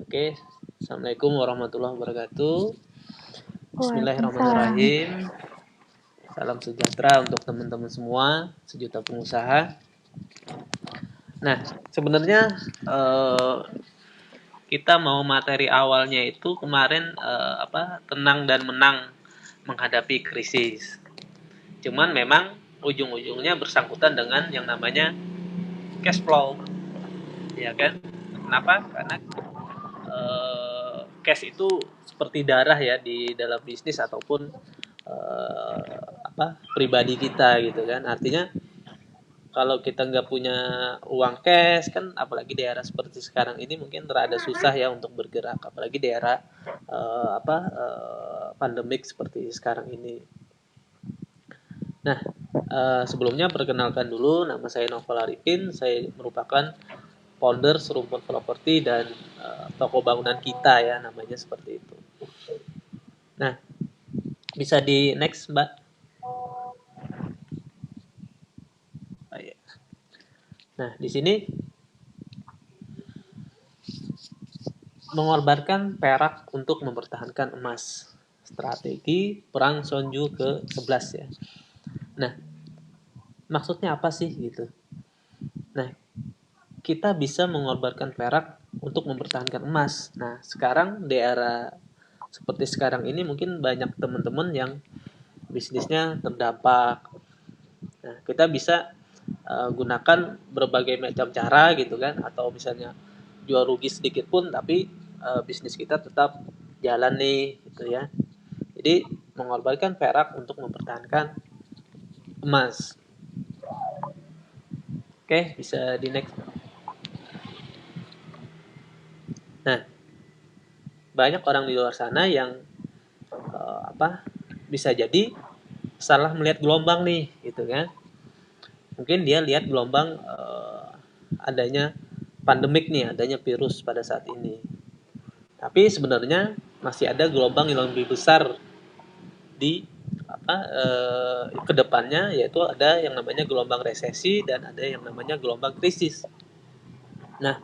Oke, Assalamualaikum warahmatullahi wabarakatuh. Waalaikumsalam. Bismillahirrahmanirrahim. Salam sejahtera untuk teman-teman semua, sejuta pengusaha. Nah, sebenarnya kita mau materi awalnya itu kemarin tenang dan menang menghadapi krisis. Cuman memang ujung-ujungnya bersangkutan dengan yang namanya cash flow, ya kan? Kenapa? Karena cash itu seperti darah ya di dalam bisnis ataupun pribadi kita gitu kan. Artinya kalau kita nggak punya uang cash kan, apalagi di era seperti sekarang ini mungkin rada susah ya untuk bergerak, apalagi di era pandemik seperti sekarang ini. Nah, sebelumnya perkenalkan dulu, nama saya Novel Arifin, saya merupakan founder Serumpun Properti dan toko bangunan kita ya, namanya seperti itu. Nah, bisa di next Mbak. Nah, di sini mengorbankan perak untuk mempertahankan emas. Strategi perang Sonju ke-11 ya. Nah, maksudnya apa sih gitu? Nah, kita bisa mengorbankan perak untuk mempertahankan emas. Nah, sekarang di era seperti sekarang ini mungkin banyak teman-teman yang bisnisnya terdampak. Nah, kita bisa gunakan berbagai macam cara gitu kan, atau misalnya jual rugi sedikit pun tapi bisnis kita tetap jalan nih gitu ya. Jadi mengorbankan perak untuk mempertahankan emas. Oke, bisa di next. Nah, banyak orang di luar sana yang bisa jadi salah melihat gelombang nih gitu kan. Mungkin dia lihat gelombang adanya pandemik nih, adanya virus pada saat ini. Tapi sebenarnya masih ada gelombang yang lebih besar di kedepannya, yaitu ada yang namanya gelombang resesi dan ada yang namanya gelombang krisis. Nah,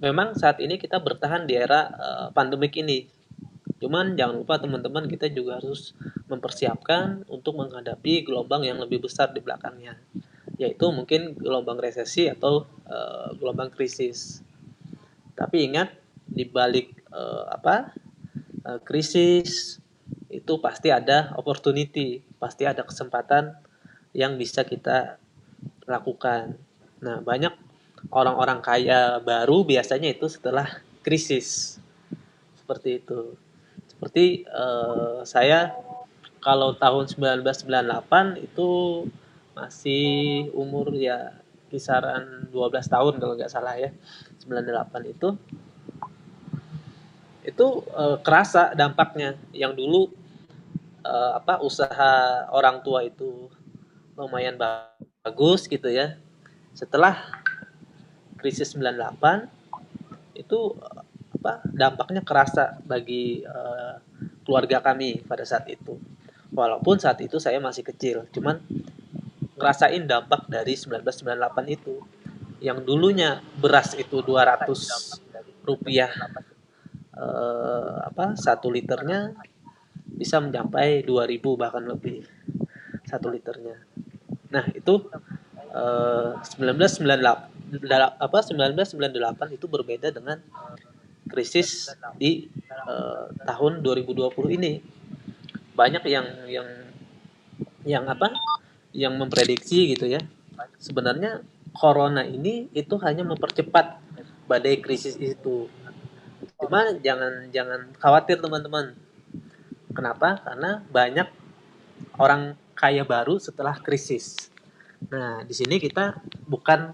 memang saat ini kita bertahan di era pandemik ini. Cuman jangan lupa teman-teman, kita juga harus mempersiapkan untuk menghadapi gelombang yang lebih besar di belakangnya, yaitu mungkin gelombang resesi atau gelombang krisis. Tapi ingat, di balik krisis itu pasti ada opportunity, pasti ada kesempatan yang bisa kita lakukan. Nah, banyak orang-orang kaya baru biasanya itu setelah krisis. Seperti itu. Seperti saya kalau tahun 1998 itu masih umur ya kisaran 12 tahun kalau nggak salah ya. 98 itu kerasa dampaknya. Yang dulu usaha orang tua itu lumayan bagus gitu ya. Setelah krisis 98 itu dampaknya kerasa bagi keluarga kami pada saat itu. Walaupun saat itu saya masih kecil, cuman ngerasain dampak dari 1998 itu. Yang dulunya beras itu 200 rupiah 1 liternya bisa mencapai 2000 bahkan lebih 1 liternya. Nah, itu 1998 itu berbeda dengan krisis di tahun 2020 ini. Banyak yang memprediksi gitu ya. Sebenarnya corona ini itu hanya mempercepat badai krisis itu. Cuma jangan jangan khawatir teman-teman. Kenapa? Karena banyak orang kaya baru setelah krisis. Nah, di sini kita bukan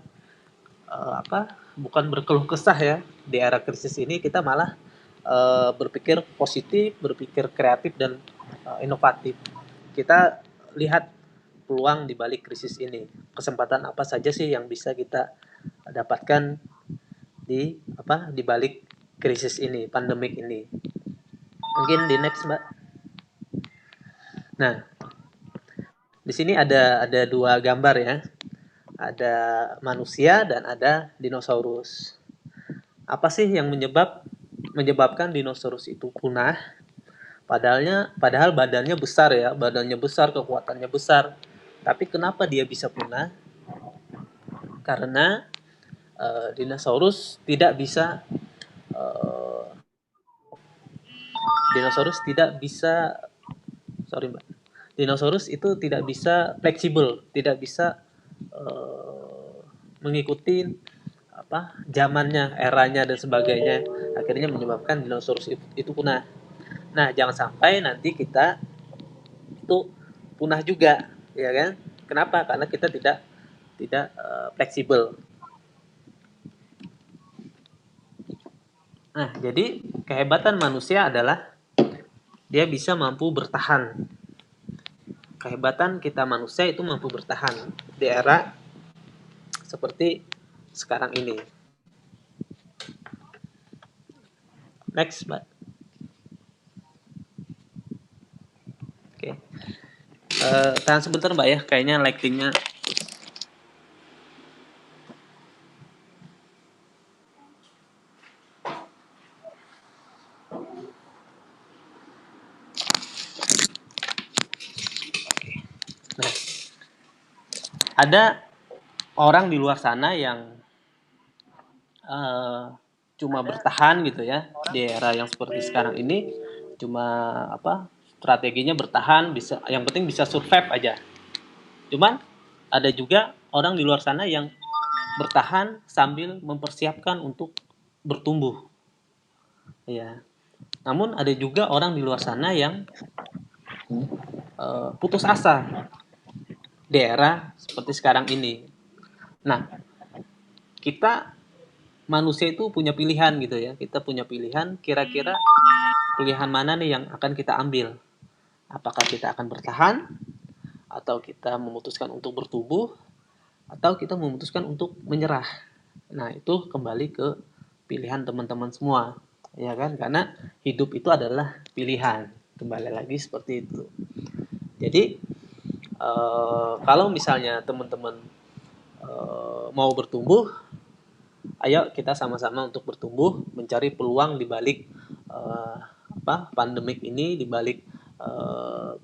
bukan berkeluh kesah ya di era krisis ini, kita malah berpikir positif, berpikir kreatif dan inovatif. Kita lihat peluang di balik krisis ini. Kesempatan apa saja sih yang bisa kita dapatkan di balik krisis ini, pandemik ini. Mungkin di next, Mbak. Nah, di sini ada dua gambar ya. Ada manusia dan ada dinosaurus. apa sih yang menyebabkan dinosaurus itu punah? Padahal badannya besar ya, badannya besar, kekuatannya besar. Tapi kenapa dia bisa punah? Karena dinosaurus tidak bisa eh, dinosaurus tidak bisa sorry mbak, dinosaurus itu tidak bisa fleksibel, tidak bisa mengikuti apa zamannya, eranya dan sebagainya, akhirnya menyebabkan dinosaurus itu punah. Nah jangan sampai nanti kita itu punah juga, ya kan? Kenapa? Karena kita tidak fleksibel. Nah jadi kehebatan manusia adalah dia bisa mampu bertahan. Kehebatan kita manusia itu mampu bertahan di era seperti sekarang ini. Next, Mbak. Oke. Tahan sebentar, Mbak ya. Kayaknya lightingnya. Nah, ada orang di luar sana yang cuma bertahan gitu ya di era yang seperti sekarang ini, cuma apa strateginya bertahan, bisa yang penting bisa survive aja. Cuman ada juga orang di luar sana yang bertahan sambil mempersiapkan untuk bertumbuh, ya. Namun ada juga orang di luar sana yang putus asa di era seperti sekarang ini. Nah, kita manusia itu punya pilihan gitu ya. Kita punya pilihan, kira-kira pilihan mana nih yang akan kita ambil? Apakah kita akan bertahan, atau kita memutuskan untuk bertumbuh, atau kita memutuskan untuk menyerah? Nah, itu kembali ke pilihan teman-teman semua, ya kan? Karena hidup itu adalah pilihan. Kembali lagi seperti itu. Jadi, kalau misalnya teman-teman mau bertumbuh, ayo kita sama-sama untuk bertumbuh, mencari peluang di balik pandemik ini, di balik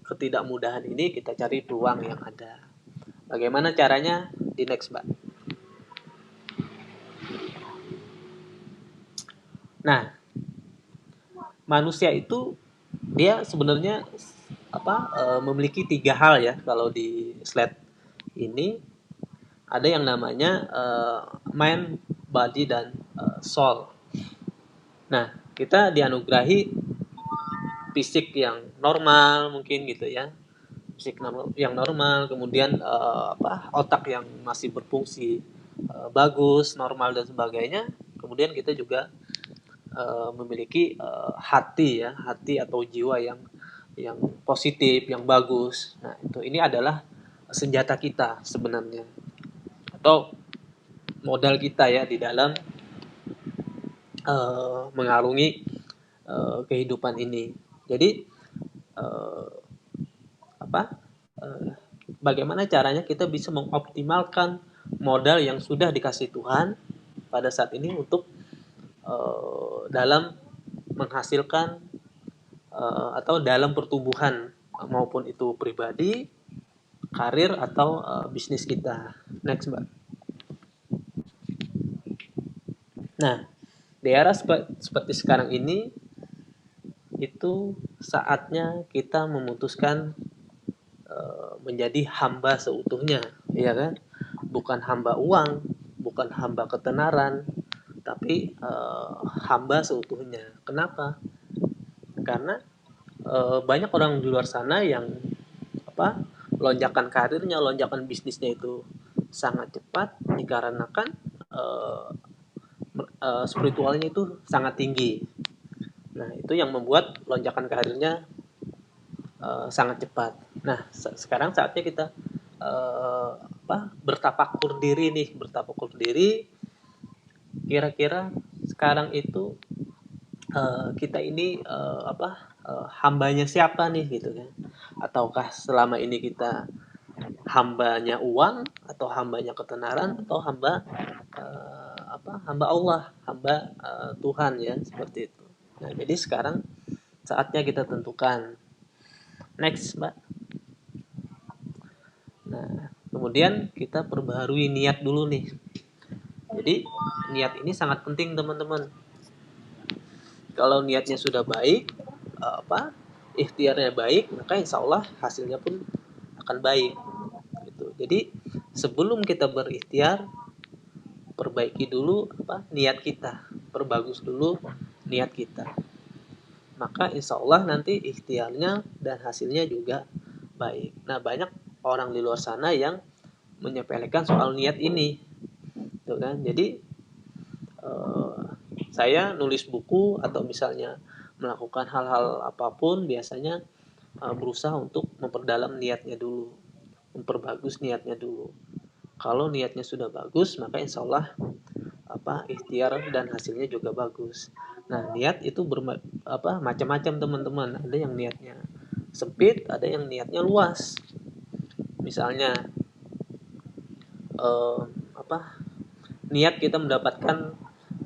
ketidakmudahan ini, kita cari peluang yang ada. Bagaimana caranya? Di next, Mbak. Nah, manusia itu dia sebenarnya memiliki tiga hal ya. Kalau di slide ini ada yang namanya mind, body, dan soul. Nah, kita dianugerahi fisik yang normal mungkin gitu ya, fisik yang normal, kemudian otak yang masih berfungsi bagus, normal dan sebagainya. Kemudian kita juga memiliki hati ya, hati atau jiwa yang positif, yang bagus. Nah, ini adalah senjata kita sebenarnya, atau modal kita ya di dalam mengarungi kehidupan ini. Jadi uh, apa? Uh, bagaimana caranya kita bisa mengoptimalkan modal yang sudah dikasih Tuhan pada saat ini untuk dalam menghasilkan atau dalam pertumbuhan, maupun itu pribadi, karir, atau bisnis kita. Next, Mbak. Nah, di era seperti sekarang ini, itu saatnya kita memutuskan menjadi hamba seutuhnya, ya kan? Bukan hamba uang, bukan hamba ketenaran, tapi hamba seutuhnya. Kenapa? Karena banyak orang di luar sana yang lonjakan karirnya, lonjakan bisnisnya itu sangat cepat dikarenakan uh, spiritualnya itu sangat tinggi. Nah, itu yang membuat lonjakan karirnya sangat cepat. Nah, sekarang saatnya kita bertafakur diri nih, bertafakur diri. Kira-kira sekarang itu kita ini hambanya siapa nih gitu kan? Ataukah selama ini kita hambanya uang, atau hambanya ketenaran, atau hamba Allah, hamba Tuhan ya, seperti itu. Nah, jadi sekarang saatnya kita tentukan. Next, Mbak. Nah, kemudian kita perbaharui niat dulu nih. Jadi niat ini sangat penting teman-teman. Kalau niatnya sudah baik, ikhtiarnya baik, maka insya Allah hasilnya pun akan baik. Gitu. Jadi sebelum kita berikhtiar, perbaiki dulu niat kita, perbagus dulu niat kita. Maka insya Allah nanti ikhtiarnya dan hasilnya juga baik. Nah, banyak orang di luar sana yang menyepelekan soal niat ini, tuh kan? Jadi saya nulis buku atau misalnya melakukan hal-hal apapun, biasanya berusaha untuk memperdalam niatnya dulu, memperbagus niatnya dulu. Kalau niatnya sudah bagus, maka insya Allah ikhtiar dan hasilnya juga bagus. Nah, niat itu macam-macam teman-teman. Ada yang niatnya sempit, ada yang niatnya luas. Misalnya eh, niat kita mendapatkan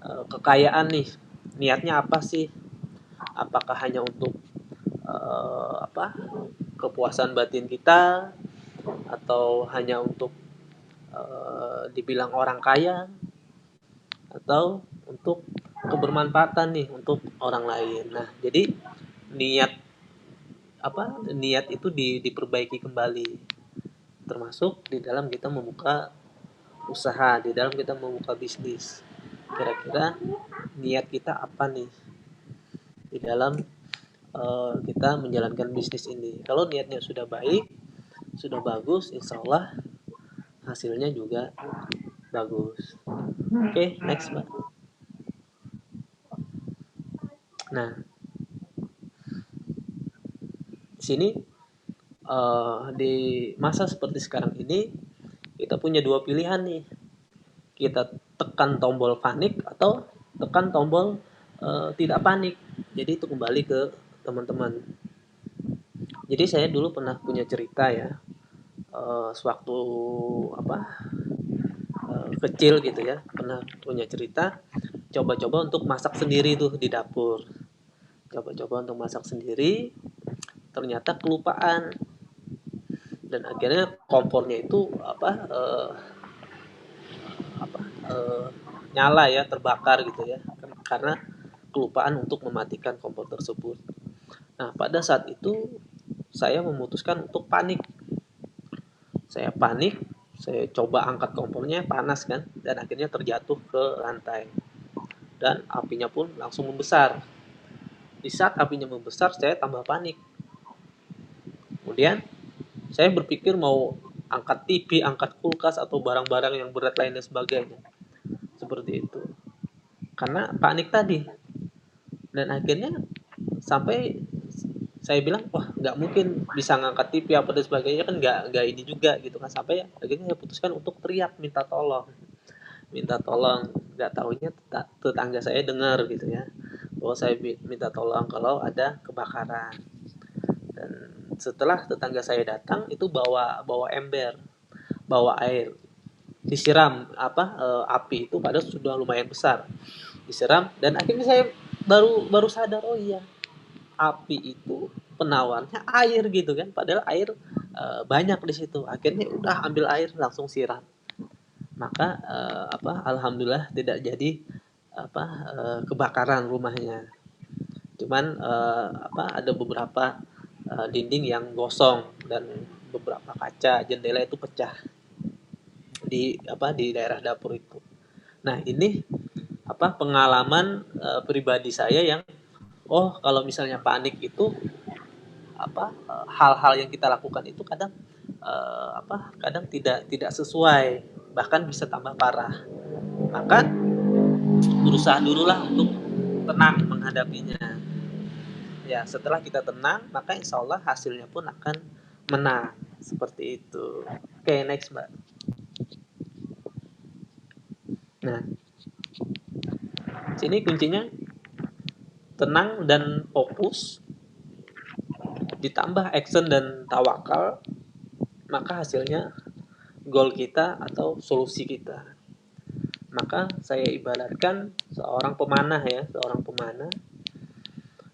kekayaan nih. Niatnya apa sih? Apakah hanya untuk kepuasan batin kita, atau hanya untuk dibilang orang kaya, atau untuk kebermanfaatan nih untuk orang lain. Nah, jadi niat niat itu diperbaiki kembali, termasuk di dalam kita membuka usaha, di dalam kita membuka bisnis. Kira-kira niat kita apa nih di dalam kita menjalankan bisnis ini? Kalau niatnya sudah baik, sudah bagus, insya Allah hasilnya juga bagus. Oke, next, Mbak. Nah, di sini di masa seperti sekarang ini kita punya dua pilihan nih. Kita tekan tombol panik atau tekan tombol tidak panik. Jadi itu kembali ke teman-teman. Jadi saya dulu pernah punya cerita ya, sewaktu kecil gitu ya, pernah punya cerita coba-coba untuk masak sendiri tuh di dapur. Coba-coba untuk masak sendiri, ternyata kelupaan, dan akhirnya kompornya itu nyala ya, terbakar gitu ya, karena kelupaan untuk mematikan kompor tersebut. Nah, pada saat itu saya memutuskan untuk panik. Saya panik, saya coba angkat kompornya, panas kan, dan akhirnya terjatuh ke lantai. Dan apinya pun langsung membesar. Di saat apinya membesar, saya tambah panik. Kemudian saya berpikir mau angkat TV, angkat kulkas, atau barang-barang yang berat lain dan sebagainya. Seperti itu. Karena panik tadi. Dan akhirnya sampai saya bilang, wah nggak mungkin bisa ngangkat TV apa dan sebagainya, kan nggak ini juga gitu kan. Sampai akhirnya saya putuskan untuk teriak minta tolong. Nggak tahunya tetangga saya dengar gitu ya, bahwa saya minta tolong kalau ada kebakaran. Dan setelah tetangga saya datang, itu bawa ember, bawa air, disiram api itu, padahal sudah lumayan besar, disiram. Dan akhirnya saya baru baru sadar, oh iya, api itu penawarnya air gitu kan, padahal air banyak di situ. Akhirnya udah ambil air langsung siram. Maka alhamdulillah tidak jadi kebakaran rumahnya. Cuman ada beberapa dinding yang gosong dan beberapa kaca jendela itu pecah di daerah dapur itu. Nah, ini pengalaman pribadi saya yang, oh, kalau misalnya panik itu hal-hal yang kita lakukan itu kadang kadang tidak sesuai, bahkan bisa tambah parah. Maka berusaha dululah untuk tenang menghadapinya. Ya, setelah kita tenang, maka insya Allah hasilnya pun akan menang. Seperti itu. Oke, next, Mbak. Nah, sini kuncinya tenang dan fokus, ditambah action dan tawakal, maka hasilnya goal kita atau solusi kita. Maka saya ibaratkan seorang pemanah ya, seorang pemanah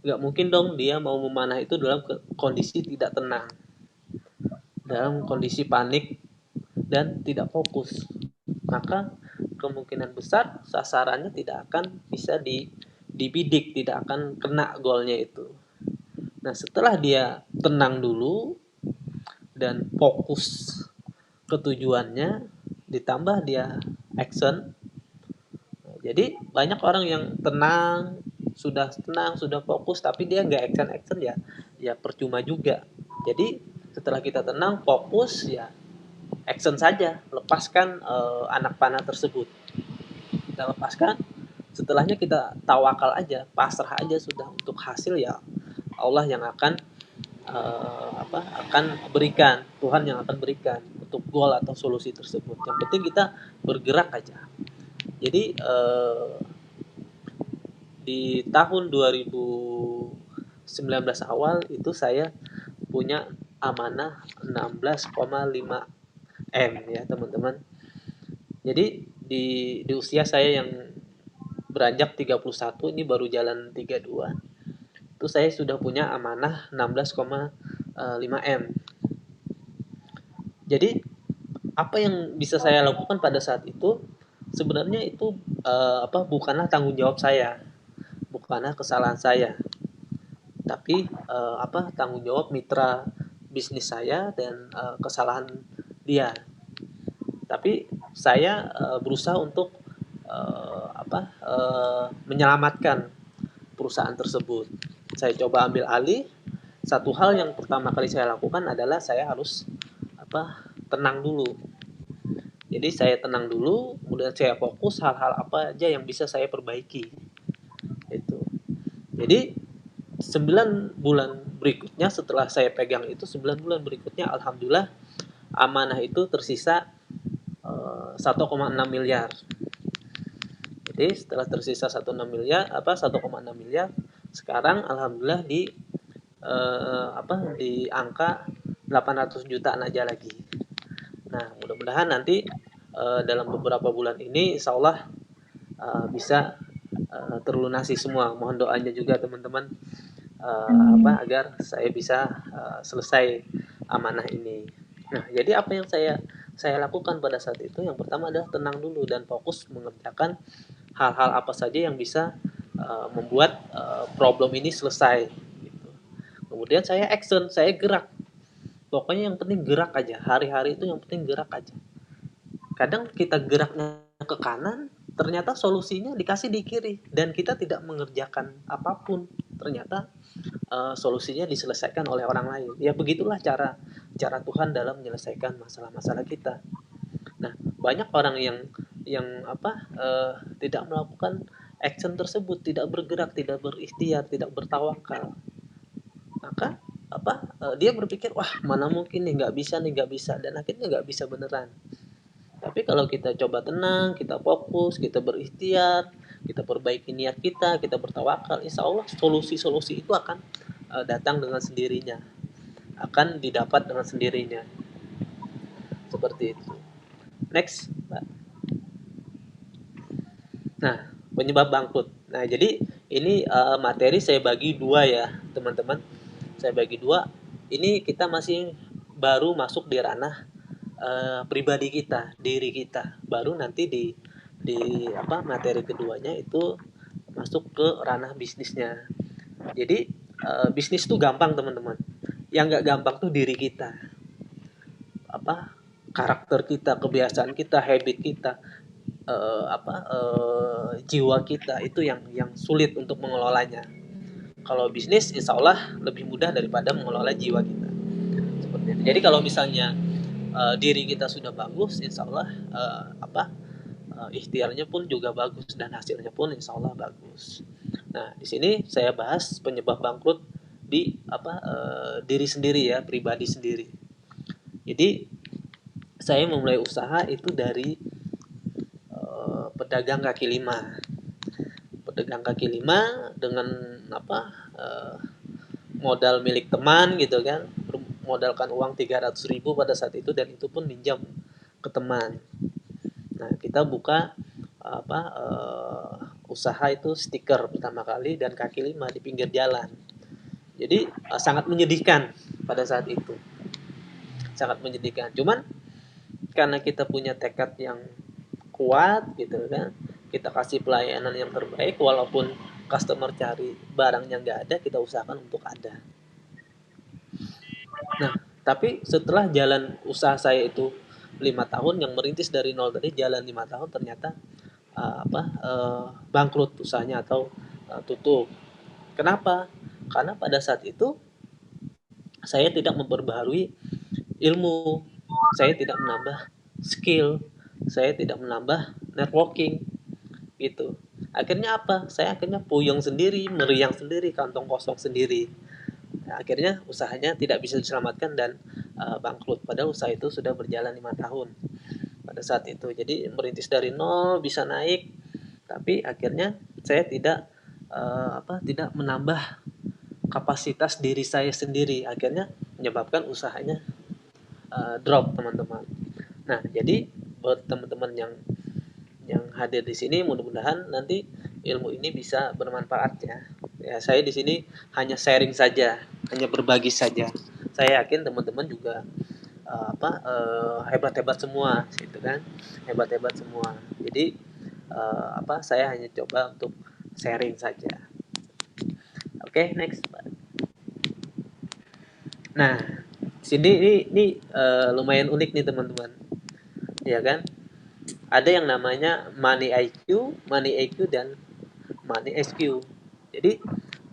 nggak mungkin dong dia mau memanah itu dalam kondisi tidak tenang, dalam kondisi panik dan tidak fokus. Maka kemungkinan besar sasarannya tidak akan bisa dibidik, tidak akan kena golnya itu. Nah, setelah dia tenang dulu dan fokus ke tujuannya, ditambah dia action. Jadi banyak orang yang tenang, sudah fokus, tapi dia nggak action ya, ya percuma juga. Jadi setelah kita tenang, fokus ya action saja, lepaskan anak panah tersebut. Kita lepaskan, setelahnya kita tawakal aja, pasrah aja sudah, untuk hasil ya Allah yang akan akan berikan, Tuhan yang akan berikan untuk goal atau solusi tersebut. Yang penting kita bergerak aja. Jadi di tahun 2019 awal itu saya punya amanah 16,5 M ya teman-teman. Jadi di usia saya yang beranjak 31, ini baru jalan 32, itu saya sudah punya amanah 16,5 M. Jadi apa yang bisa saya lakukan pada saat itu sebenarnya itu bukanlah tanggung jawab saya, bukanlah kesalahan saya, tapi tanggung jawab mitra bisnis saya dan kesalahan dia. Tapi saya berusaha untuk menyelamatkan perusahaan tersebut. Saya coba ambil alih. Satu hal yang pertama kali saya lakukan adalah saya harus tenang dulu. Jadi saya tenang dulu, kemudian saya fokus hal-hal apa aja yang bisa saya perbaiki. Itu. Jadi 9 bulan berikutnya setelah saya pegang itu, 9 bulan berikutnya alhamdulillah amanah itu tersisa 1,6 miliar. Jadi setelah tersisa 1,6 miliar, sekarang alhamdulillah di angka 800 jutaan aja lagi. Nah, mudah-mudahan nanti dalam beberapa bulan ini insya Allah bisa terlunasi semua. Mohon doanya juga teman-teman agar saya bisa selesai amanah ini. Nah, jadi apa yang saya lakukan pada saat itu, yang pertama adalah tenang dulu dan fokus mengerjakan hal-hal apa saja yang bisa membuat problem ini selesai. Gitu. Kemudian saya action, saya gerak. Pokoknya yang penting gerak aja. Hari-hari itu yang penting gerak aja. Kadang kita geraknya ke kanan, ternyata solusinya dikasih di kiri dan kita tidak mengerjakan apapun. Ternyata solusinya diselesaikan oleh orang lain. Ya begitulah cara Tuhan dalam menyelesaikan masalah-masalah kita. Nah, banyak orang yang tidak melakukan action tersebut, tidak bergerak, tidak berikhtiar, tidak bertawakal. Maka dia berpikir, wah mana mungkin nih, nggak bisa, dan akhirnya nggak bisa beneran. Tapi kalau kita coba tenang, kita fokus, kita berikhtiar, kita perbaiki niat kita bertawakal, insya Allah solusi-solusi itu akan datang dengan sendirinya, akan didapat dengan sendirinya. Seperti itu. Next, Mbak. Nah, penyebab bangkrut. Nah, jadi ini materi saya bagi dua ya, teman-teman. Saya bagi dua. Ini kita masih baru masuk di ranah pribadi kita, diri kita. Baru nanti di materi keduanya itu masuk ke ranah bisnisnya. Jadi bisnis itu gampang, teman-teman. Yang nggak gampang tuh diri kita. Karakter kita, kebiasaan kita, habit kita, jiwa kita itu yang sulit untuk mengelolanya. Kalau bisnis insya Allah lebih mudah daripada mengelola jiwa kita. Seperti itu. Jadi kalau misalnya diri kita sudah bagus, insya Allah ikhtiarnya pun juga bagus dan hasilnya pun insya Allah bagus. Nah, di sini saya bahas penyebab bangkrut di diri sendiri ya, pribadi sendiri. Jadi saya memulai usaha itu dari pedagang kaki lima. Pedagang kaki lima dengan modal milik teman gitu kan, modalkan uang 300.000 pada saat itu, dan itu pun pinjam ke teman. Nah, kita buka apa usaha itu stiker pertama kali dan kaki lima di pinggir jalan. Jadi sangat menyedihkan pada saat itu, sangat menyedihkan. Cuman karena kita punya tekad yang kuat gitu kan, kita kasih pelayanan yang terbaik walaupun customer cari barangnya nggak ada, kita usahakan untuk ada. Nah, tapi setelah jalan usaha saya itu 5 tahun, yang merintis dari nol tadi jalan 5 tahun, ternyata bangkrut usahanya atau tutup. Kenapa? Karena pada saat itu saya tidak memperbaharui ilmu, saya tidak menambah skill, saya tidak menambah networking gitu. Akhirnya apa? Saya akhirnya puyeng sendiri, meriang sendiri, kantong kosong sendiri. Nah, akhirnya usahanya tidak bisa diselamatkan dan bangkrut. Padahal usaha itu sudah berjalan 5 tahun pada saat itu. Jadi merintis dari nol bisa naik, tapi akhirnya saya tidak menambah kapasitas diri saya sendiri. Akhirnya menyebabkan usahanya drop, teman-teman. Nah, jadi buat teman-teman yang hadir di sini, mudah-mudahan nanti ilmu ini bisa bermanfaat ya. Ya, saya di sini hanya sharing saja, hanya berbagi saja. Saya yakin teman-teman juga hebat-hebat semua, gitu kan? Hebat-hebat semua. Jadi saya hanya coba untuk sharing saja. Oke, next. Nah, sini ini lumayan unik nih teman-teman, ya kan? Ada yang namanya money IQ, money EQ, dan money SQ. Jadi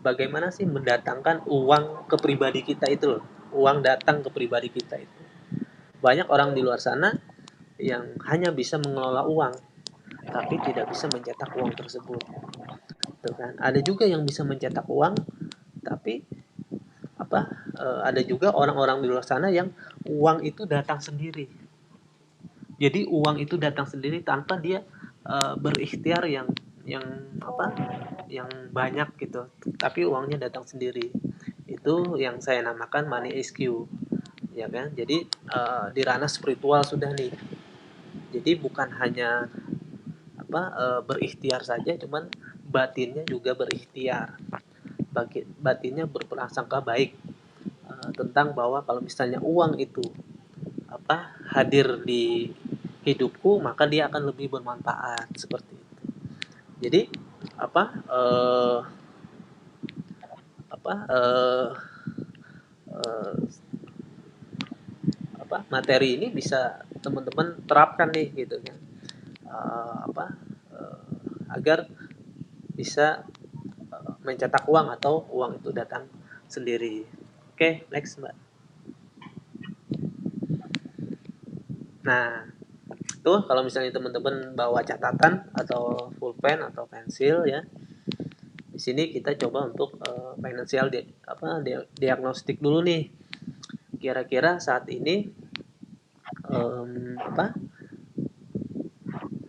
bagaimana sih mendatangkan uang ke pribadi kita itu loh, uang datang ke pribadi kita itu. Banyak orang di luar sana yang hanya bisa mengelola uang, tapi tidak bisa mencetak uang tersebut. Tuh kan? Ada juga yang bisa mencetak uang, tapi ada juga orang-orang di luar sana yang uang itu datang sendiri. Jadi uang itu datang sendiri tanpa dia berikhtiar yang apa yang banyak gitu, tapi uangnya datang sendiri. Itu yang saya namakan money SQ, ya kan? Jadi di ranah spiritual sudah nih. Jadi bukan hanya berikhtiar saja, cuman batinnya juga berikhtiar. Batinnya berprasangka baik tentang bahwa kalau misalnya uang itu hadir di hidupku, maka dia akan lebih bermanfaat seperti itu. Jadi apa eh, apa eh, eh, materi ini bisa teman-teman terapkan nih gitu kan. Eh, apa eh, Agar bisa mencetak uang atau uang itu datang sendiri. Oke, next Mbak. Nah, tuh kalau misalnya teman-teman bawa catatan atau pulpen atau pensil ya, di sini kita coba untuk financial diagnostik dulu nih. Kira-kira saat ini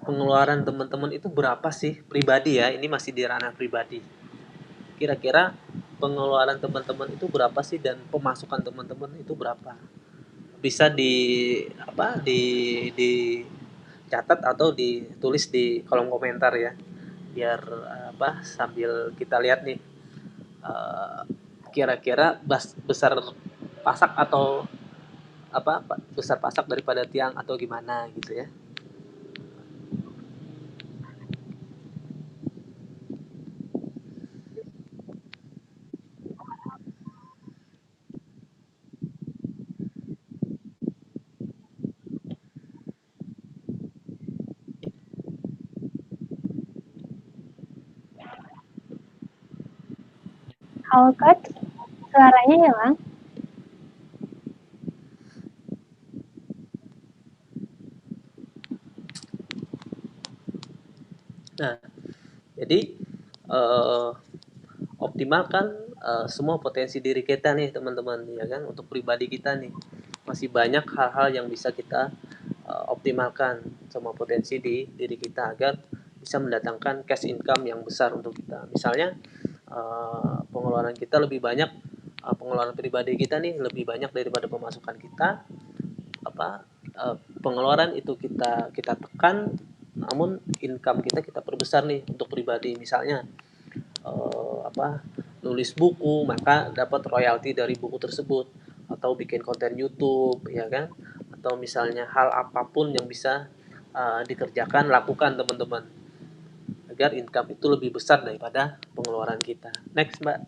pengeluaran teman-teman itu berapa sih pribadi ya? Ini masih di ranah pribadi. Kira-kira pengeluaran teman-teman itu berapa sih dan pemasukan teman-teman itu berapa? Bisa di catat atau ditulis di kolom komentar ya, biar sambil kita lihat nih eh, kira-kira besar pasak atau besar pasak daripada tiang atau gimana gitu ya. Halo Coach, suaranya hilang. Nah, jadi eh, optimalkan semua potensi diri kita nih teman-teman, ya kan, untuk pribadi kita nih masih banyak hal-hal yang bisa kita optimalkan semua potensi di diri kita agar bisa mendatangkan cash income yang besar untuk kita. Misalnya pengeluaran kita lebih banyak, pengeluaran pribadi kita nih lebih banyak daripada pemasukan kita, pengeluaran itu kita tekan namun income kita perbesar nih untuk pribadi. Misalnya nulis buku, maka dapat royalti dari buku tersebut, atau bikin konten YouTube, ya kan, atau misalnya hal apapun yang bisa dikerjakan, lakukan teman-teman, agar income itu lebih besar daripada pengeluaran kita. Next, Mbak.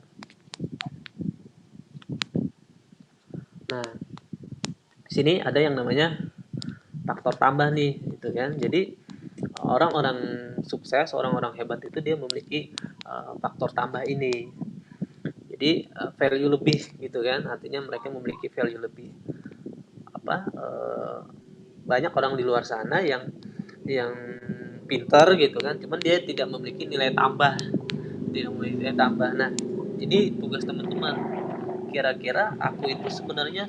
Nah, sini ada yang namanya faktor tambah nih, gitu kan. Jadi orang-orang sukses, orang-orang hebat itu dia memiliki faktor tambah ini. Jadi value lebih, gitu kan. Artinya mereka memiliki value lebih. Banyak orang di luar sana yang pintar, gitu kan, cuman dia tidak memiliki nilai tambah, nah, jadi tugas teman-teman, kira-kira aku itu sebenarnya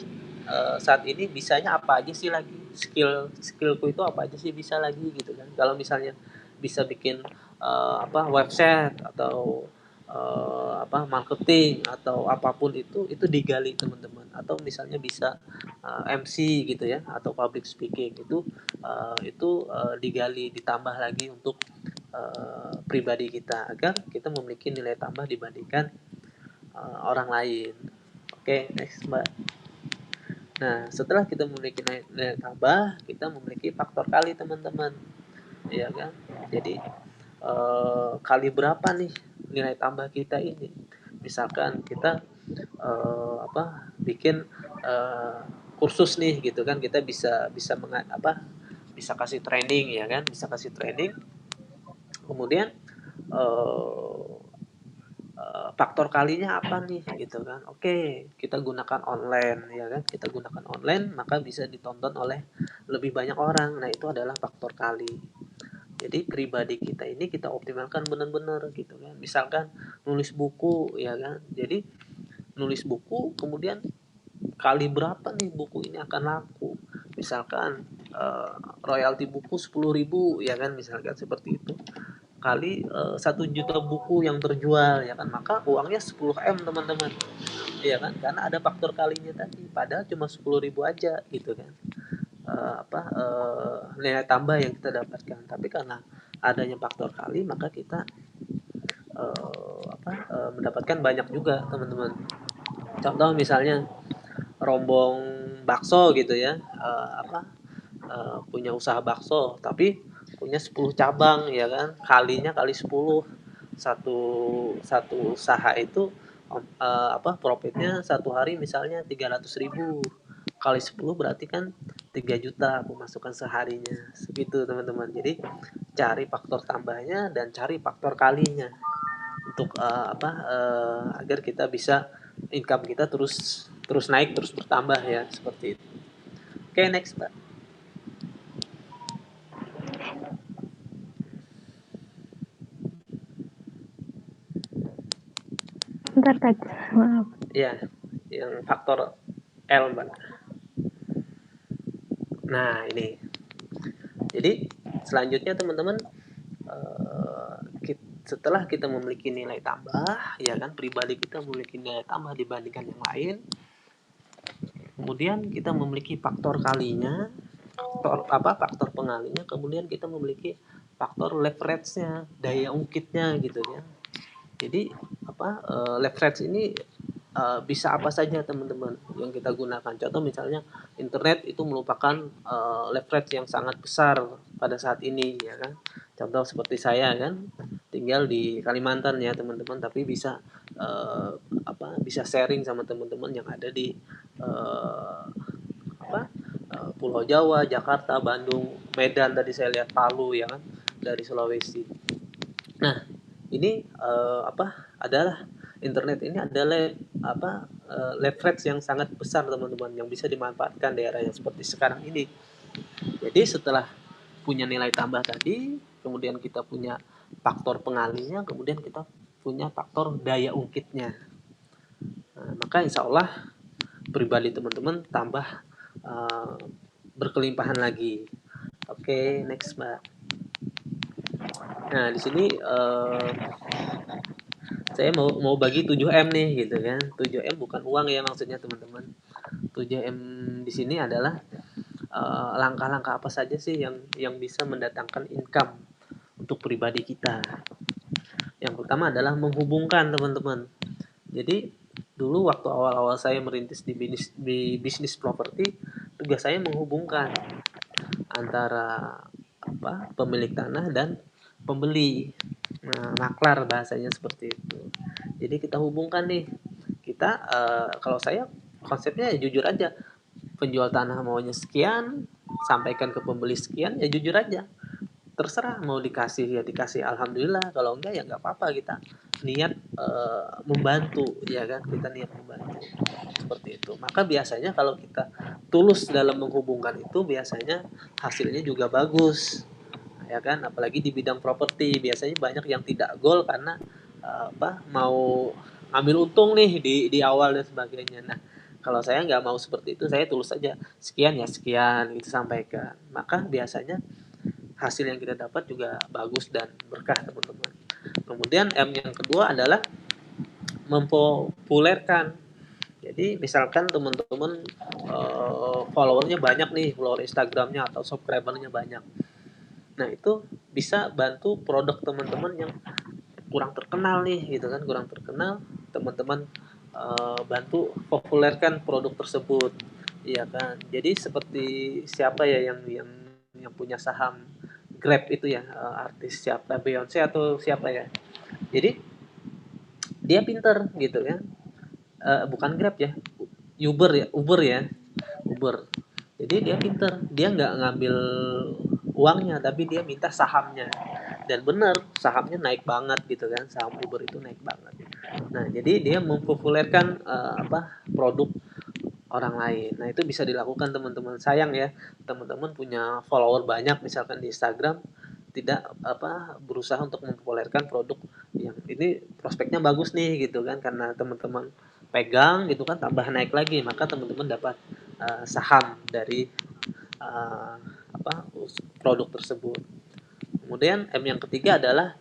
saat ini bisanya apa aja sih lagi, skillku itu apa aja sih bisa lagi, gitu kan. Kalau misalnya bisa bikin website, atau marketing, atau apapun itu digali teman-teman, atau misalnya bisa MC gitu ya, atau public speaking, itu digali, ditambah lagi untuk pribadi kita, agar kita memiliki nilai tambah dibandingkan orang lain. Oke, next, Mbak. Nah, setelah kita memiliki nilai tambah, kita memiliki faktor kali, teman-teman, ya kan. Jadi kali berapa nih nilai tambah kita ini? Misalkan kita bikin kursus nih, gitu kan, kita bisa bisa bisa kasih training, ya kan, bisa kasih training, kemudian eh, faktor kalinya apa nih, gitu kan. Oke, kita gunakan online, ya kan, kita gunakan online, maka bisa ditonton oleh lebih banyak orang. Nah, itu adalah faktor kali. Jadi pribadi kita ini kita optimalkan benar-benar, gitu kan. Misalkan nulis buku, ya kan, jadi nulis buku, kemudian kali berapa nih buku ini akan laku. Misalkan royalti buku 10.000, ya kan, misalkan seperti itu, kali 1 juta buku yang terjual, ya kan, maka uangnya 10 M, teman-teman, ya kan, karena ada faktor kalinya tadi, padahal cuma 10.000 aja, gitu kan. Nilai tambah yang kita dapatkan, tapi karena adanya faktor kali, maka kita mendapatkan banyak juga, teman-teman. Contoh misalnya rombong bakso, gitu ya, punya usaha bakso, tapi punya 10 cabang, ya kan, kalinya kali 10, satu satu usaha itu profitnya satu hari misalnya 300.000, kali 10 berarti kan 3 juta pemasukan seharinya, segitu, teman-teman. Jadi cari faktor tambahnya dan cari faktor kalinya, untuk agar kita bisa, income kita terus terus naik, terus bertambah, ya, seperti itu. Oke, next, Pak. Bentar, Kak. Maaf. Ya, yang faktor L, Mbak. Nah, ini. Jadi selanjutnya, teman-teman, setelah kita memiliki nilai tambah, ya kan, pribadi kita memiliki nilai tambah dibandingkan yang lain, kemudian kita memiliki faktor kalinya, faktor pengalinya, kemudian kita memiliki faktor leverage-nya, daya ungkitnya, gitu ya. Jadi leverage ini bisa apa saja, teman-teman, yang kita gunakan. Contoh misalnya internet itu merupakan leverage yang sangat besar pada saat ini, ya kan. Contoh seperti saya kan tinggal di Kalimantan, ya, teman-teman, tapi bisa bisa sharing sama teman-teman yang ada di Pulau Jawa, Jakarta, Bandung, Medan, tadi saya lihat Palu, ya kan, dari Sulawesi. Nah, ini adalah internet ini adalah leverage yang sangat besar, teman-teman, yang bisa dimanfaatkan daerah yang seperti sekarang ini. Jadi setelah punya nilai tambah tadi, kemudian kita punya faktor pengalinya, kemudian kita punya faktor daya ungkitnya. Nah, maka insya Allah pribadi teman-teman tambah berkelimpahan lagi. Oke, next, Mbak. Nah, di sini saya mau bagi 7M nih, gitu kan. 7M bukan uang, ya, maksudnya, teman-teman. 7M di sini adalah langkah-langkah apa saja sih yang bisa mendatangkan income untuk pribadi kita. Yang pertama adalah menghubungkan teman-teman. Jadi dulu waktu awal-awal saya merintis di bisnis properti, tugas saya menghubungkan antara pemilik tanah dan pembeli. Nah, maklar bahasanya seperti itu. Jadi kita hubungkan nih. Kita kalau saya konsepnya ya jujur aja. Penjual tanah maunya sekian, sampaikan ke pembeli sekian, ya jujur aja. Terserah mau dikasih ya dikasih, alhamdulillah, kalau enggak ya enggak apa-apa, kita niat membantu, ya kan, kita niat membantu seperti itu. Maka biasanya kalau kita tulus dalam menghubungkan itu, biasanya hasilnya juga bagus, ya kan, apalagi di bidang properti biasanya banyak yang tidak goal karena mau ambil untung nih di awal dan sebagainya. Nah, kalau saya nggak mau seperti itu, saya tulus saja sekian ya sekian itu sampaikan, maka biasanya hasil yang kita dapat juga bagus dan berkah teman-teman. Kemudian M yang kedua adalah mempopulerkan. Jadi misalkan teman-teman followernya banyak nih, follower Instagramnya atau subscribernya banyak. Nah itu bisa bantu produk teman-teman yang kurang terkenal nih, gitu kan, kurang terkenal, teman-teman bantu populerkan produk tersebut, iya kan. Jadi seperti siapa ya yang punya saham Grab itu ya, artis siapa, Beyonce atau siapa ya. Jadi dia pinter gitu kan, bukan Grab ya, Uber ya, Uber. Jadi dia pinter, dia nggak ngambil uangnya tapi dia minta sahamnya, dan benar sahamnya naik banget gitu kan, saham Uber itu naik banget. Nah jadi dia mempopulerkan produk orang lain. Nah itu bisa dilakukan teman-teman. Sayang ya, teman-teman punya follower banyak misalkan di Instagram, tidak berusaha untuk mempopulerkan produk yang ini prospeknya bagus nih gitu kan, karena teman-teman pegang gitu kan, tambah naik lagi, maka teman-teman dapat saham dari uh, produk tersebut. Kemudian M yang ketiga adalah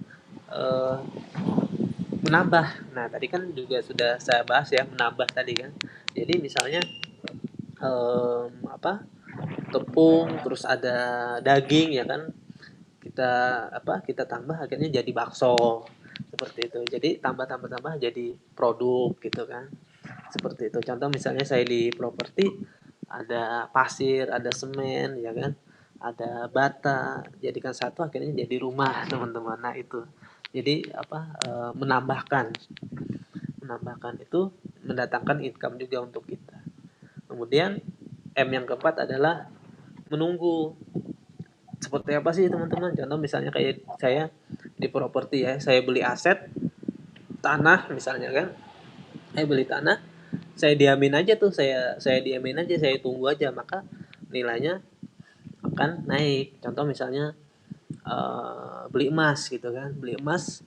uh, menambah. Nah tadi kan juga sudah saya bahas ya, menambah tadi kan. Jadi misalnya apa, tepung terus ada daging ya kan, kita kita tambah akhirnya jadi bakso seperti itu. Jadi tambah jadi produk gitu kan, seperti itu. Contoh misalnya saya di properti, ada pasir, ada semen ya kan, ada bata, jadikan satu akhirnya jadi rumah teman-teman. Nah itu jadi menambahkan itu mendatangkan income juga untuk kita. Kemudian M yang keempat adalah menunggu. Seperti apa sih teman-teman? Contoh misalnya kayak saya di properti ya, saya beli aset tanah misalnya kan, saya beli tanah, saya diamin aja tuh, saya diamin aja, saya tunggu aja, maka nilainya akan naik. Contoh misalnya beli emas gitu kan, beli emas,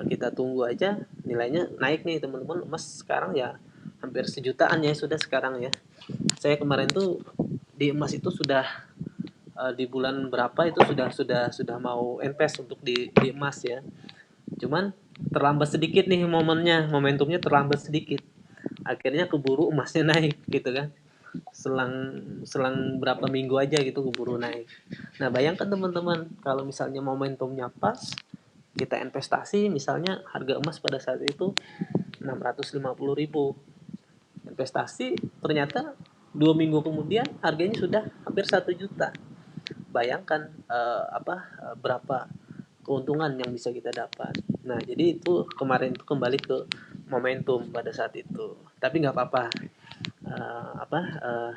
kita tunggu aja nilainya naik nih teman-teman. Emas sekarang ya hampir sejutaan ya sudah sekarang ya. Saya kemarin tuh di emas itu sudah di bulan berapa itu sudah mau invest untuk di emas ya. Cuman terlambat sedikit nih momentumnya terlambat sedikit. Akhirnya keburu emasnya naik gitu kan. Selang selang berapa minggu aja gitu keburu naik. Nah, bayangkan teman-teman kalau misalnya momentumnya pas, kita investasi misalnya harga emas pada saat itu 650.000. Investasi ternyata 2 minggu kemudian harganya sudah hampir 1 juta. Bayangkan berapa keuntungan yang bisa kita dapat. Nah, jadi itu kemarin itu kembali ke momentum pada saat itu. Tapi nggak apa-apa. Uh, apa uh,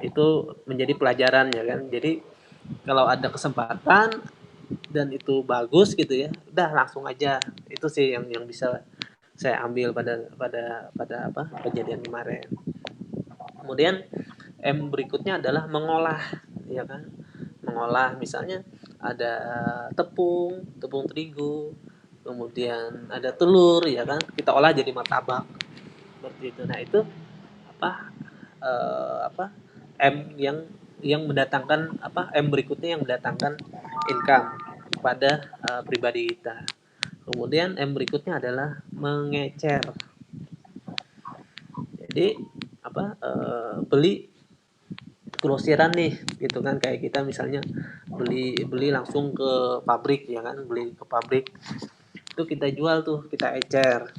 itu menjadi pelajaran ya kan. Jadi kalau ada kesempatan dan itu bagus gitu ya, udah langsung aja. Itu sih yang bisa saya ambil pada kejadian kemarin. Kemudian M berikutnya adalah mengolah, ya kan? Mengolah misalnya ada tepung terigu, kemudian ada telur, ya kan? Kita olah jadi martabak seperti itu. Nah itu apa apa M yang mendatangkan M berikutnya yang mendatangkan income kepada pribadi kita. Kemudian M berikutnya adalah mengecer. Jadi beli grosiran nih gitu kan, kayak kita misalnya beli beli langsung ke pabrik ya kan, beli ke pabrik itu kita jual tuh, kita ecer.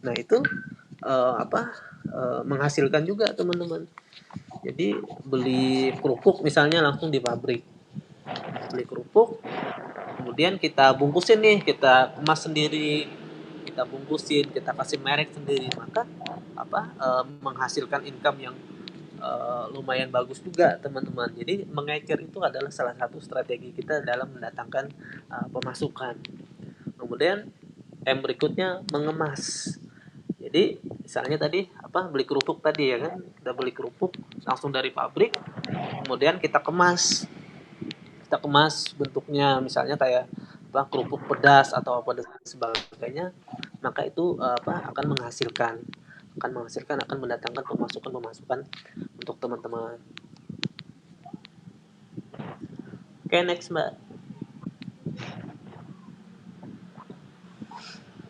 Nah itu menghasilkan juga teman-teman. Jadi beli kerupuk misalnya langsung di pabrik, beli kerupuk kemudian kita bungkusin nih, kita kemas sendiri, kita bungkusin, kita kasih merek sendiri, maka menghasilkan income yang lumayan bagus juga teman-teman. Jadi mengecer itu adalah salah satu strategi kita dalam mendatangkan pemasukan. Kemudian berikutnya mengemas. Jadi misalnya tadi beli kerupuk tadi ya kan, kita beli kerupuk langsung dari pabrik, kemudian kita kemas bentuknya misalnya kayak kerupuk pedas atau apa dan sebagainya, maka itu akan mendatangkan pemasukan untuk teman-teman. Oke, next Mbak.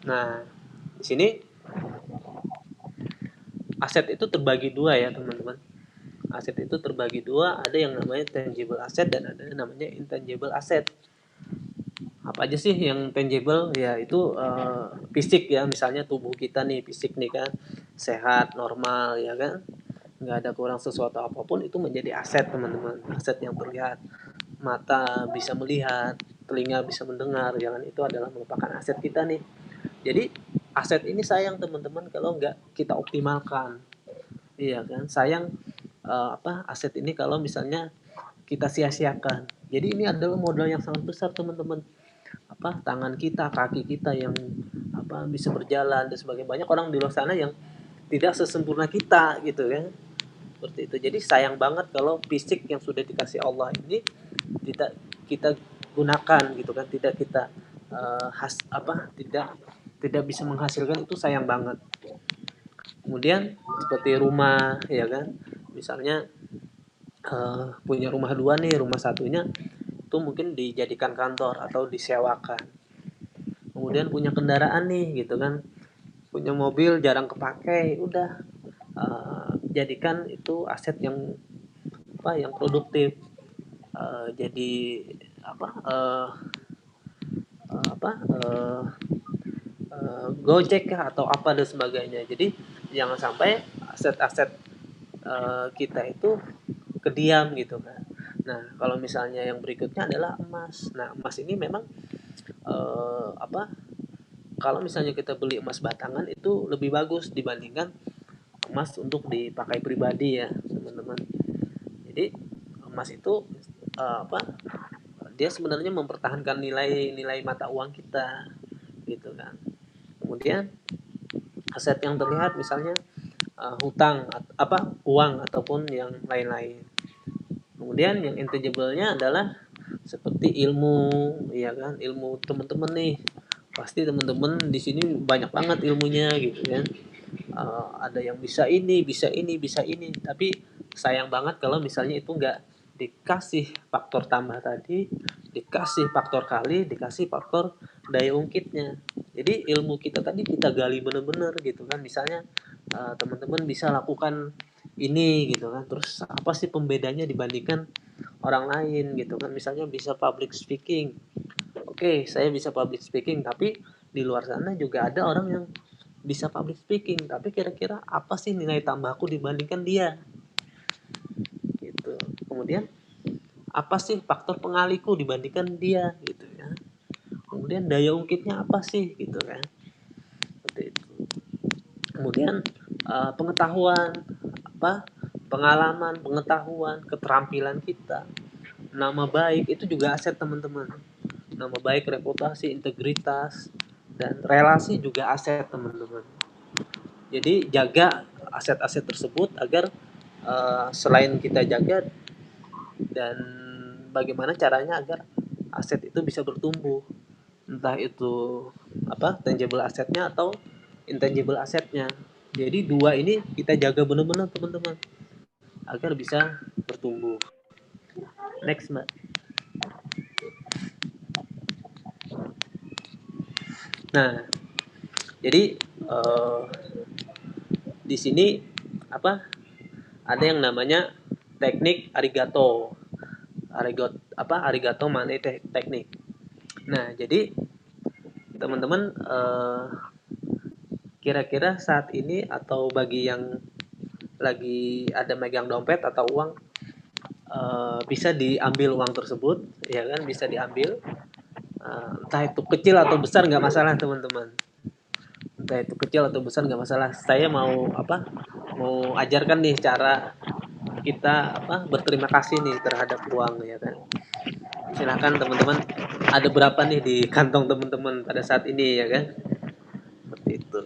Nah, di sini aset itu terbagi dua ya teman-teman. Aset itu terbagi dua, ada yang namanya tangible asset dan ada yang namanya intangible asset. Apa aja sih yang tangible? Ya itu fisik ya, misalnya tubuh kita nih, fisik nih kan sehat, normal ya kan, nggak ada kurang sesuatu apapun, itu menjadi aset teman-teman. Aset yang terlihat, mata bisa melihat, telinga bisa mendengar, jangan, itu adalah merupakan aset kita nih. Jadi aset ini sayang teman-teman kalau nggak kita optimalkan, iya kan, sayang aset ini kalau misalnya kita sia-siakan. Jadi ini adalah modal yang sangat besar teman-teman. Tangan kita, kaki kita yang bisa berjalan dan sebagainya. Banyak orang di luar sana yang tidak sesempurna kita gitu ya. Seperti itu. Jadi sayang banget kalau fisik yang sudah dikasih Allah ini tidak kita gunakan gitu kan, tidak kita tidak bisa menghasilkan, itu sayang banget. Kemudian seperti rumah ya kan, misalnya punya rumah dua nih, rumah satunya itu mungkin dijadikan kantor atau disewakan. Kemudian punya kendaraan nih gitu kan, punya mobil jarang kepakai, udah jadikan itu aset yang produktif. Jadi apa apa Gojek kah atau apa dan sebagainya. Jadi jangan sampai aset-aset kita itu kediam gitu kan. Nah, kalau misalnya yang berikutnya adalah emas. Nah, emas ini memang eh, apa kalau misalnya kita beli emas batangan itu lebih bagus dibandingkan emas untuk dipakai pribadi ya, teman-teman. Jadi emas itu apa dia sebenarnya mempertahankan nilai mata uang kita gitu kan. Kemudian aset yang terlihat misalnya hutang, uang ataupun yang lain-lain. Kemudian yang intangible-nya adalah seperti ilmu, ya kan, ilmu teman-teman nih. Pasti teman-teman di sini banyak banget ilmunya gitu kan. Ada yang bisa ini, bisa ini, bisa ini. Tapi sayang banget kalau misalnya itu nggak dikasih faktor tambah tadi, dikasih faktor kali, dikasih faktor daya ungkitnya. Jadi ilmu kita tadi kita gali bener-bener gitu kan. Misalnya teman-teman bisa lakukan ini gitu kan. Terus apa sih pembedanya dibandingkan orang lain gitu kan? Misalnya bisa public speaking. Oke, saya bisa public speaking, tapi di luar sana juga ada orang yang bisa public speaking, tapi kira-kira apa sih nilai tambahku dibandingkan dia? Gitu. Kemudian apa sih faktor pengaliku dibandingkan dia gitu ya. Kemudian daya ungkitnya apa sih gitu kan. Seperti itu. Kemudian pengetahuan pengalaman, pengetahuan, keterampilan kita, nama baik itu juga aset teman-teman. Nama baik, reputasi, integritas, dan relasi juga aset teman-teman. Jadi jaga aset-aset tersebut agar selain kita jaga, dan bagaimana caranya agar aset itu bisa bertumbuh, entah itu tangible asetnya atau intangible asetnya. Jadi dua ini kita jaga benar-benar teman-teman agar bisa bertumbuh. Next Mbak. Nah, jadi di sini ada yang namanya teknik arigato. Arigato money teknik. Nah, jadi teman-teman kira-kira saat ini atau bagi yang lagi ada megang dompet atau uang, bisa diambil uang tersebut, ya kan, bisa diambil, entah itu kecil atau besar nggak masalah teman-teman, entah itu kecil atau besar nggak masalah. Saya mau ajarkan nih cara kita berterima kasih nih terhadap uang, ya kan. Silahkan teman-teman, ada berapa nih di kantong teman-teman pada saat ini, ya kan, seperti itu.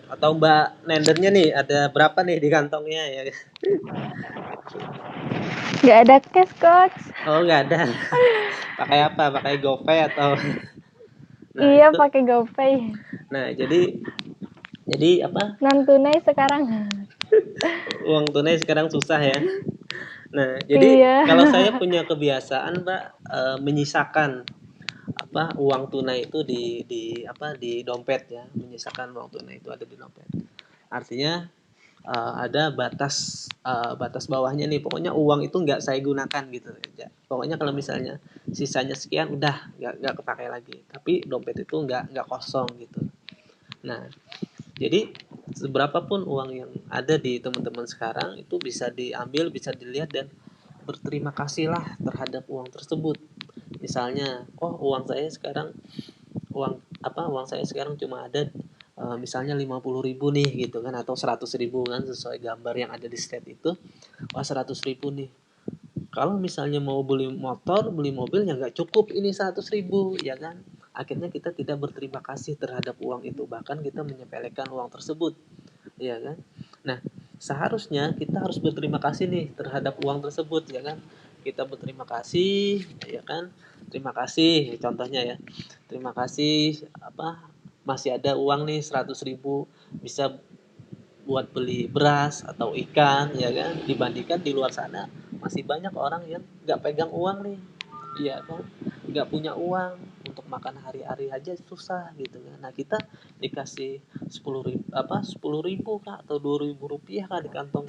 Atau Mbak Nendernya nih, ada berapa nih di kantongnya, ya kan? Nggak ada cash, Coach. Oh, nggak ada. Pakai apa? Pakai GoPay atau? Nah, Iya, itu. pakai GoPay. Nah, jadi apa? Non tunai sekarang. Uang tunai sekarang susah ya. Nah, jadi Iya. kalau saya punya kebiasaan, Mbak, menyisakan uang tunai itu di dompet ya, menyisakan uang tunai itu ada di dompet. Artinya ada batas bawahnya nih, pokoknya uang itu nggak saya gunakan gitu aja. Pokoknya kalau misalnya sisanya sekian udah nggak kepakai lagi, tapi dompet itu nggak kosong gitu. Nah, jadi seberapapun uang yang ada di teman-teman sekarang itu bisa diambil, bisa dilihat dan berterima kasihlah terhadap uang tersebut. Misalnya, uang saya sekarang cuma ada misalnya 50.000 nih gitu kan, atau 100.000 kan, sesuai gambar yang ada di state itu. 100.000 nih. Kalau misalnya mau beli motor, beli mobil, ya nggak cukup ini 100.000, ya kan. Akhirnya kita tidak berterima kasih terhadap uang itu, bahkan kita menyepelekan uang tersebut, ya kan. Nah, seharusnya kita harus berterima kasih nih terhadap uang tersebut, ya kan. Kita berterima kasih, ya kan. Terima kasih, contohnya ya. Terima kasih masih ada uang nih 100.000, bisa buat beli beras atau ikan, ya kan. Dibandingkan di luar sana masih banyak orang yang nggak pegang uang nih, iya kan, nggak punya uang untuk makan hari-hari aja susah gitu kan. Nah, kita dikasih 10.000 kak, atau 2.000 rupiah kak di kantong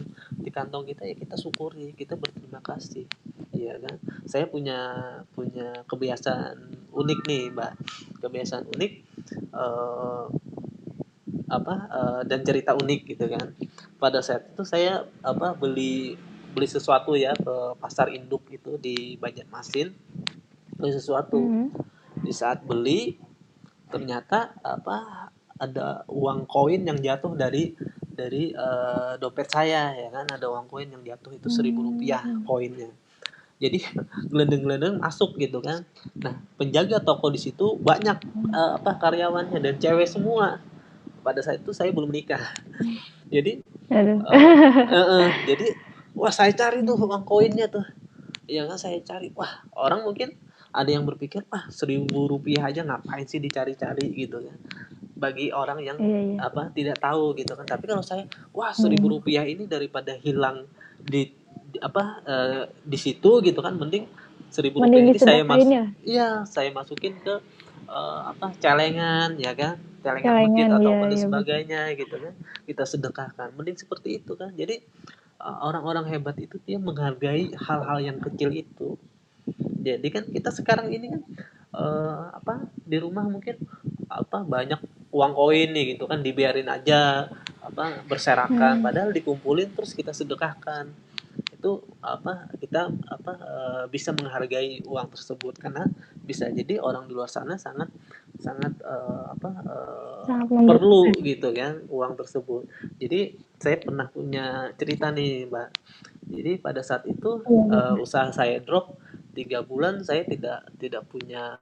kita, ya kita syukuri, kita berterima kasih, iya kan. Saya punya kebiasaan unik nih, Mbak, kebiasaan unik, eh, dan cerita unik gitu kan. Pada saat itu saya beli beli sesuatu ya ke pasar induk itu di Banjarmasin, beli sesuatu. Di saat beli, ternyata ada uang koin yang jatuh dari dompet saya, ya kan. Ada uang koin yang jatuh, itu 1.000 rupiah koinnya. Jadi gelendeng-gelendeng masuk gitu kan. Nah, penjaga toko di situ banyak karyawannya dan cewek semua. Pada saat itu saya belum menikah. Jadi jadi wah, saya cari tuh uang koinnya tuh. Ya kan, saya cari. Wah, orang mungkin ada yang berpikir, wah, 1.000 rupiah aja ngapain sih dicari-cari gitu kan. Bagi orang yang Iya, iya. tidak tahu gitu kan. Tapi kalau saya, wah, 1.000 rupiah ini daripada hilang di situ gitu kan, mending 1.000 rupiah Mending ini disedekain ya. saya masukin ke celengan, ya kan, celengan masjid Celengan, iya, ataupun dan iya. sebagainya gitu kan, kita sedekahkan, mending seperti itu kan. Jadi orang-orang hebat itu dia menghargai hal-hal yang kecil itu. Jadi kan kita sekarang ini kan di rumah mungkin banyak uang koin nih gitu kan, dibiarin aja berserakan, padahal dikumpulin terus kita sedekahkan. Itu kita bisa menghargai uang tersebut, karena bisa jadi orang di luar sana sangat sangat Sangat perlu membutuhkan. gitu kan uang tersebut. Jadi saya pernah punya cerita nih, Mbak. Jadi pada saat itu Iya. usaha saya drop 3 bulan, saya tidak punya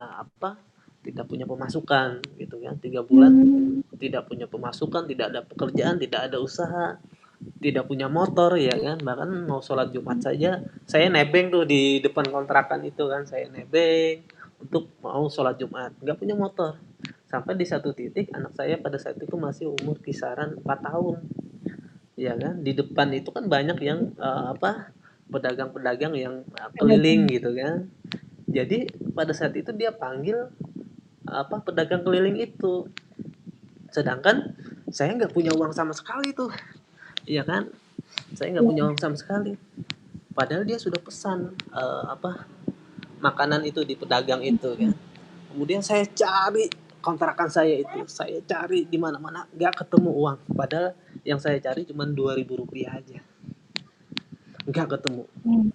tidak punya pemasukan gitu kan. 3 bulan tidak punya pemasukan, tidak ada pekerjaan, tidak ada usaha, tidak punya motor, ya kan. Bahkan mau sholat Jumat saja saya nebeng tuh di depan kontrakan itu kan, saya nebeng untuk mau sholat Jumat, nggak punya motor. Sampai di satu titik anak saya pada saat itu masih umur kisaran 4 tahun, ya kan. Di depan itu kan banyak yang pedagang-pedagang yang keliling gitu kan. Jadi pada saat itu dia panggil pedagang keliling itu, sedangkan saya nggak punya uang sama sekali tuh, iya kan? Saya nggak punya uang sama sekali. Padahal dia sudah pesan makanan itu di pedagang itu kan. Kemudian saya cari kontrakan saya cari di mana-mana nggak ketemu uang. Padahal yang saya cari cuma 2.000 rupiah aja, nggak ketemu. Hmm.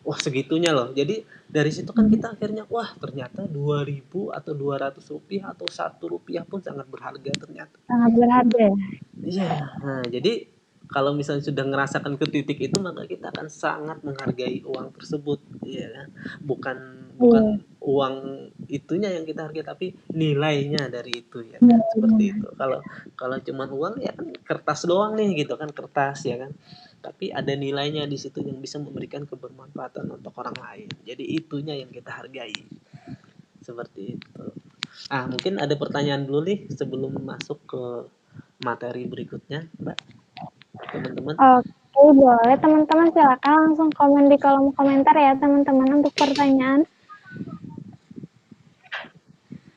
Wah segitunya loh. Jadi dari situ kan kita akhirnya wah ternyata 2.000 atau 200 rupiah atau 1 rupiah pun sangat berharga ternyata. Sangat berharga ya. Iya. Nah jadi kalau misalnya sudah ngerasakan ke titik itu maka kita akan sangat menghargai uang tersebut, iya kan? Bukan bukan Iya. uang itunya yang kita hargai tapi nilainya dari itu ya Iya, kan seperti iya. itu. Kalau kalau cuma uang ya kan kertas doang nih gitu kan kertas ya kan. Tapi ada nilainya di situ yang bisa memberikan kebermanfaatan untuk orang lain. Jadi itunya yang kita hargai. Seperti itu. Ah, mungkin ada pertanyaan dulu nih sebelum masuk ke materi berikutnya, Mbak. Teman-teman. Oke, boleh teman-teman silakan langsung komen di kolom komentar ya teman-teman untuk pertanyaan.